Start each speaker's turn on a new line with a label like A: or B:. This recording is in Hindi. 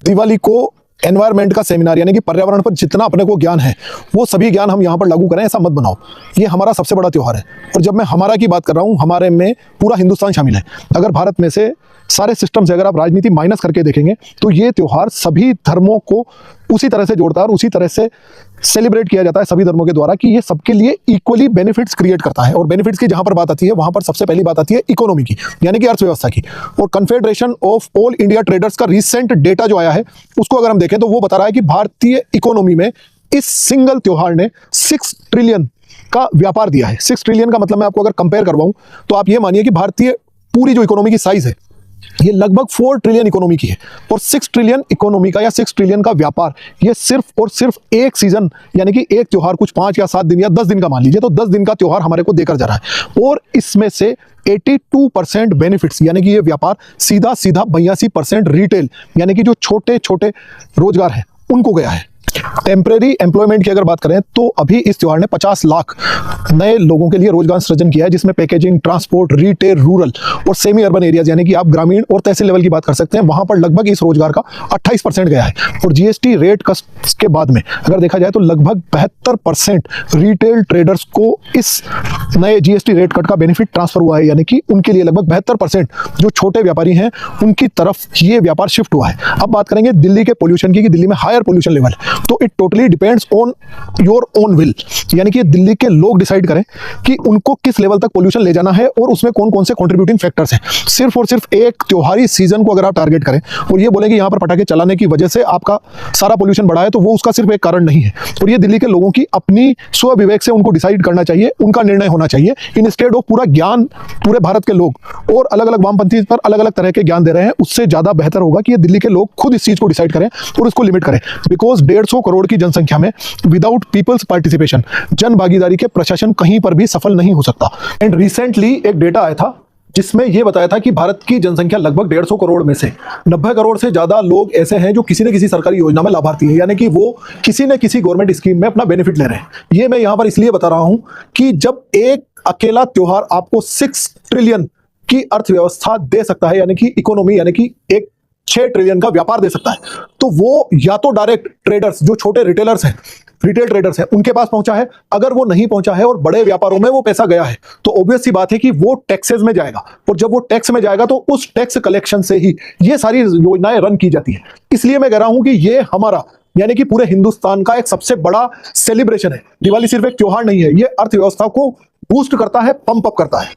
A: दिवाली को एनवायरमेंट का सेमिनार यानी कि पर्यावरण पर जितना अपने को ज्ञान है वो सभी ज्ञान हम यहाँ पर लागू करें, ऐसा मत बनाओ। ये हमारा सबसे बड़ा त्यौहार है। और जब मैं हमारा की बात कर रहा हूँ, हमारे में पूरा हिंदुस्तान शामिल है। अगर भारत में से सारे सिस्टम से अगर आप राजनीति माइनस करके देखेंगे तो ये त्यौहार सभी धर्मों को उसी तरह से जोड़ता है और उसी तरह से सेलिब्रेट किया जाता है सभी धर्मों के द्वारा कि ये सबके लिए इक्वली बेनिफिट्स क्रिएट करता है। और बेनिफिट्स की जहां पर बात आती है वहां पर सबसे पहली बात आती है इकोनॉमी की, यानी कि अर्थव्यवस्था की। और confederation of all India traders का रिसेंट डेटा जो आया है उसको अगर हम देखें तो वो बता रहा है कि भारतीय इकोनॉमी में इस सिंगल त्योहार ने 6 ट्रिलियन का व्यापार दिया है। 6 ट्रिलियन का मतलब मैं आपको अगर कंपेयर करवाऊं तो आप ये मानिए कि भारतीय पूरी जो इकोनॉमी की साइज है ये लगभग 4 ट्रिलियन इकोनॉमी की है। और 6 ट्रिलियन इकोनॉमी का या 6 ट्रिलियन का व्यापार ये सिर्फ और सिर्फ एक सीजन यानी कि एक त्योहार कुछ 5 या 7 दिन या 10 दिन का मान लीजिए, तो 10 दिन का त्योहार हमारे को देकर जा रहा है। और इसमें से 82% बेनिफिट्स यानी कि ये व्यापार सीधा सीधा 82% रिटेल यानी कि जो छोटे छोटे रोजगार है उनको गया है। टेम्परेरी एम्प्लॉयमेंट की अगर बात करें तो अभी इस त्योहार ने 50 लाख नए लोगों के लिए रोजगार सृजन किया है, जिसमें पैकेजिंग, ट्रांसपोर्ट, रिटेल, रूरल और सेमी अर्बन एरियाज यानी कि आप ग्रामीण और तहसील लेवल की बात कर सकते हैं, वहां पर लगभग इस रोजगार का 28% गया है। और जीएसटी रेट कट्स के बाद में अगर देखा जाए तो लगभग 72% रिटेल ट्रेडर्स को इस नए जीएसटी रेट कट का बेनिफिट ट्रांसफर हुआ है, यानी कि उनके लिए लगभग 72% जो छोटे व्यापारी हैं उनकी तरफ ये व्यापार शिफ्ट हुआ है। अब बात करेंगे दिल्ली के पोल्यूशन की कि दिल्ली में हायर पोल्यूशन लेवल है, तो it totally depends on your own will, यानी कि दिल्ली के लोग डिसाइड करें कि उनको किस लेवल तक पोल्यूशन ले जाना है और उसमें कौन कौन से कंट्रीब्यूटिंग फैक्टर्स हैं। सिर्फ और सिर्फ एक त्योहारी सीजन को अगर आप टारगेट करें और ये बोलें कि यहाँ पर पटाखे चलाने की वजह से आपका सारा पोल्यूशन बढ़ा है, तो वो उसका सिर्फ एक कारण नहीं है। और ये दिल्ली के लोगों की अपनी स्व विवेक से उनको डिसाइड करना चाहिए, उनका निर्णय होना चाहिए। इंस्टेड ऑफ पूरा ज्ञान पूरे भारत के लोग और अलग अलग वामपंथी पर अलग अलग तरह के ज्ञान दे रहे हैं, उससे ज्यादा बेहतर होगा कि ये दिल्ली के लोग खुद इस चीज को डिसाइड करें और इसको लिमिट करें। बिकॉज 150 करोड़ की जनसंख्या में विदाउट पीपल्स पार्टिसिपेशन, जन भागीदारी के प्रशासन कहीं पर भी सफल नहीं हो सकता। एंड रिसेंटली एक डेटा आया था जिसमें यह बताया था कि भारत की जनसंख्या लगभग 150 करोड़ में से 90 करोड़ से ज्यादा लोग ऐसे हैं जो किसी न किसी सरकारी योजना में लाभार्थी हैं, यानी कि वो किसी न किसी गवर्नमेंट स्कीम में अपना बेनिफिट ले रहे हैं। ये मैं यहां पर इसलिए बता रहा हूं कि जब एक अकेला त्योहार आपको 6 ट्रिलियन की अर्थव्यवस्था दे सकता है, यानी कि इकोनॉमी, यानी कि एक 6 ट्रिलियन का व्यापार दे सकता है, तो वो या तो डायरेक्ट ट्रेडर्स जो छोटे रिटेलर्स हैं, रिटेल ट्रेडर्स हैं, उनके पास पहुंचा है। अगर वो नहीं पहुंचा है और बड़े व्यापारों में वो पैसा गया है तो ऑब्वियस सी बात है कि वो टैक्सेस में जाएगा, और जब वो टैक्स में जाएगा तो उस टैक्स कलेक्शन से ही ये सारी योजनाएं रन की जाती है। इसलिए मैं कह रहा हूं कि ये हमारा यानी कि पूरे हिंदुस्तान का एक सबसे बड़ा सेलिब्रेशन है। दिवाली सिर्फ एक त्योहार नहीं है, ये अर्थव्यवस्था को बूस्ट करता है, पंप अप करता है।